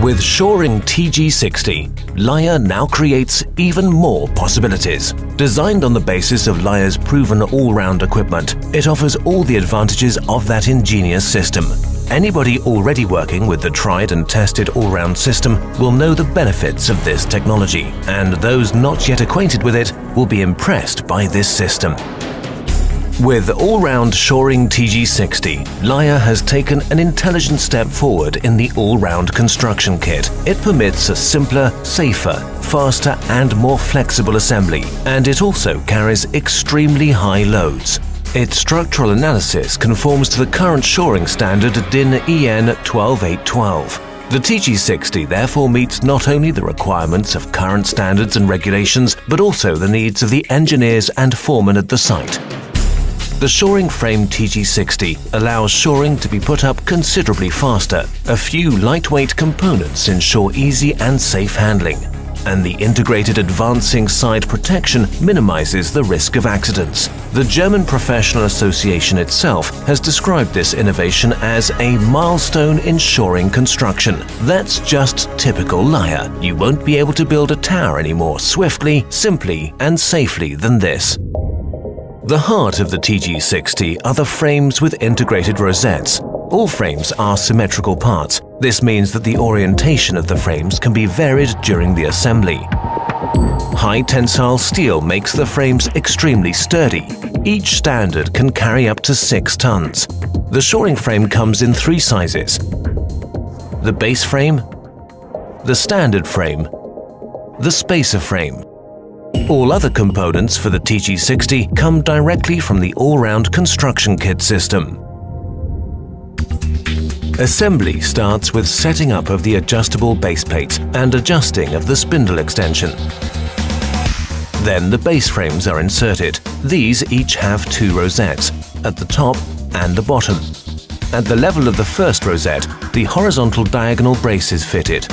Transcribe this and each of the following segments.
With shoring TG60, Layher now creates even more possibilities. Designed on the basis of Layher's proven all-round equipment, it offers all the advantages of that ingenious system. Anybody already working with the tried and tested all-round system will know the benefits of this technology, and those not yet acquainted with it will be impressed by this system. With all-round shoring TG60, Layher has taken an intelligent step forward in the all-round construction kit. It permits a simpler, safer, faster and more flexible assembly, and it also carries extremely high loads. Its structural analysis conforms to the current shoring standard DIN EN 12812. The TG60 therefore meets not only the requirements of current standards and regulations, but also the needs of the engineers and foremen at the site. The shoring frame TG60 allows shoring to be put up considerably faster. A few lightweight components ensure easy and safe handling, and the integrated advancing side protection minimizes the risk of accidents. The German Professional Association itself has described this innovation as a milestone in shoring construction. That's just typical Layher. You won't be able to build a tower any more swiftly, simply and safely than this. The heart of the TG60 are the frames with integrated rosettes. All frames are symmetrical parts. This means that the orientation of the frames can be varied during the assembly. High tensile steel makes the frames extremely sturdy. Each standard can carry up to 6 tons. The shoring frame comes in 3 sizes: the base frame, the standard frame, the spacer frame. All other components for the TG60 come directly from the all-round construction kit system. Assembly starts with setting up of the adjustable base plates and adjusting of the spindle extension. Then the base frames are inserted. These each have 2 rosettes, at the top and the bottom. At the level of the first rosette, the horizontal diagonal brace is fitted.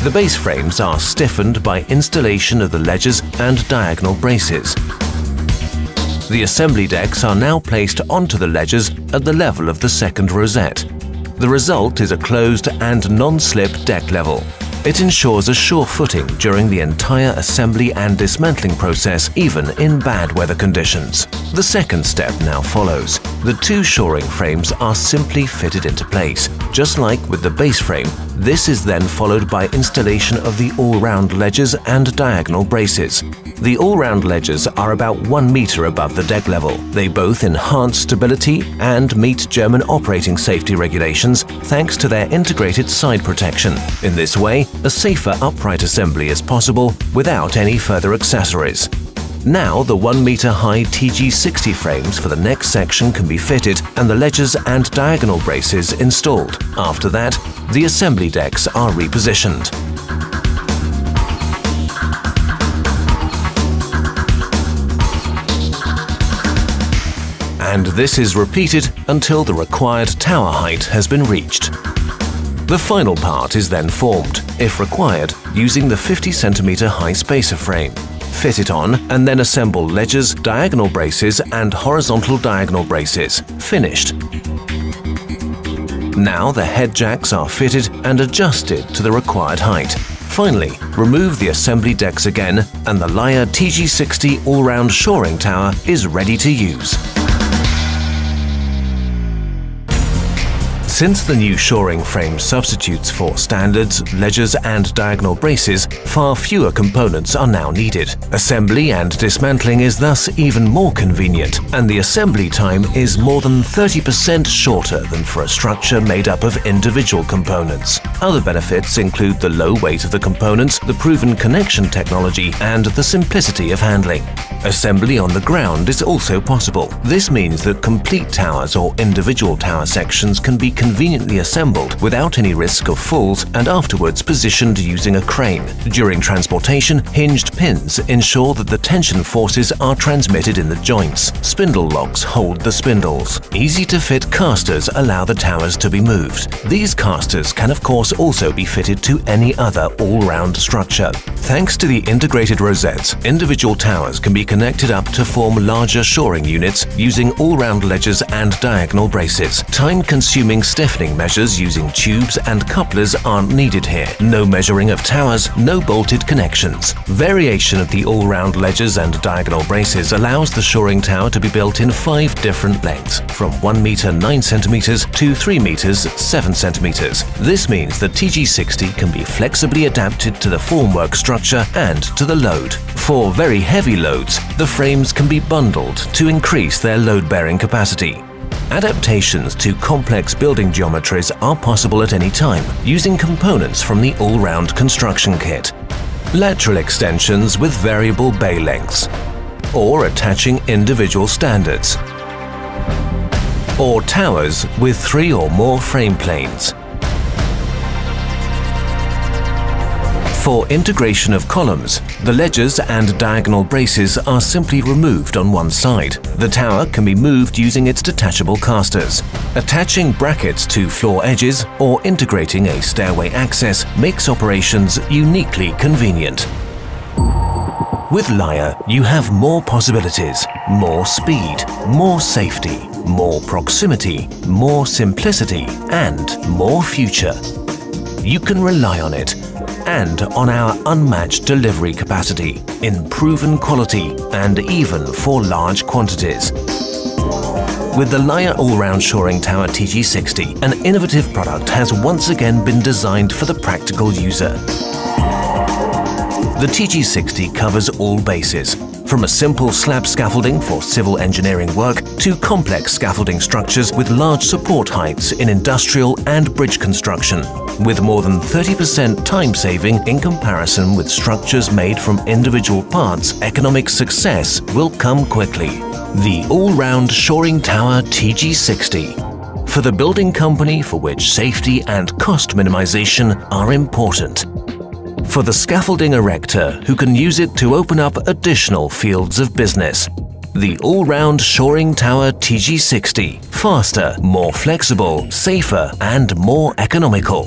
The base frames are stiffened by installation of the ledges and diagonal braces. The assembly decks are now placed onto the ledges at the level of the second rosette. The result is a closed and non-slip deck level. It ensures a sure footing during the entire assembly and dismantling process, even in bad weather conditions. The second step now follows. The 2 shoring frames are simply fitted into place. Just like with the base frame, this is then followed by installation of the all-round ledges and diagonal braces. The all-round ledges are about 1 meter above the deck level. They both enhance stability and meet German operating safety regulations thanks to their integrated side protection. In this way, a safer upright assembly is possible without any further accessories. Now the 1 meter high TG60 frames for the next section can be fitted and the ledges and diagonal braces installed. After that, the assembly decks are repositioned. And this is repeated until the required tower height has been reached. The final part is then formed, if required, using the 50 cm high spacer frame. Fit it on and then assemble ledges, diagonal braces and horizontal diagonal braces. Finished. Now the head jacks are fitted and adjusted to the required height. Finally, remove the assembly decks again and the Layher TG60 all-round shoring tower is ready to use. Since the new shoring frame substitutes for standards, ledges and diagonal braces, far fewer components are now needed. Assembly and dismantling is thus even more convenient, and the assembly time is more than 30% shorter than for a structure made up of individual components. Other benefits include the low weight of the components, the proven connection technology, and the simplicity of handling. Assembly on the ground is also possible. This means that complete towers or individual tower sections can be conveniently assembled without any risk of falls and afterwards positioned using a crane. During transportation, hinged pins ensure that the tension forces are transmitted in the joints. Spindle locks hold the spindles. Easy-to-fit casters allow the towers to be moved. These casters can of course also be fitted to any other all-round structure. Thanks to the integrated rosettes, individual towers can be connected up to form larger shoring units using all-round ledgers and diagonal braces. Time-consuming stiffening measures using tubes and couplers aren't needed here. No measuring of towers, no bolted connections. Variation of the all-round ledgers and diagonal braces allows the shoring tower to be built in 5 different lengths, from 1 meter 9 centimeters to 3 meters 7 centimeters. This means the TG60 can be flexibly adapted to the formwork structure and to the load. For very heavy loads, the frames can be bundled to increase their load-bearing capacity. Adaptations to complex building geometries are possible at any time, using components from the all-round construction kit. Lateral extensions with variable bay lengths, or attaching individual standards, or towers with 3 or more frame planes. For integration of columns, the ledgers and diagonal braces are simply removed on one side. The tower can be moved using its detachable casters. Attaching brackets to floor edges or integrating a stairway access makes operations uniquely convenient. With Layher, you have more possibilities, more speed, more safety, more proximity, more simplicity, and more future. You can rely on it and on our unmatched delivery capacity in proven quality and even for large quantities. With the Layher Allround Shoring Tower TG60, an innovative product has once again been designed for the practical user. The TG60 covers all bases, from a simple slab scaffolding for civil engineering work to complex scaffolding structures with large support heights in industrial and bridge construction, with more than 30% time saving in comparison with structures made from individual parts. Economic success will come quickly. The All-Round Shoring Tower TG60, for the building company for which safety and cost minimization are important. For the scaffolding erector who can use it to open up additional fields of business. The All-Round Shoring Tower TG60. Faster, more flexible, safer and more economical.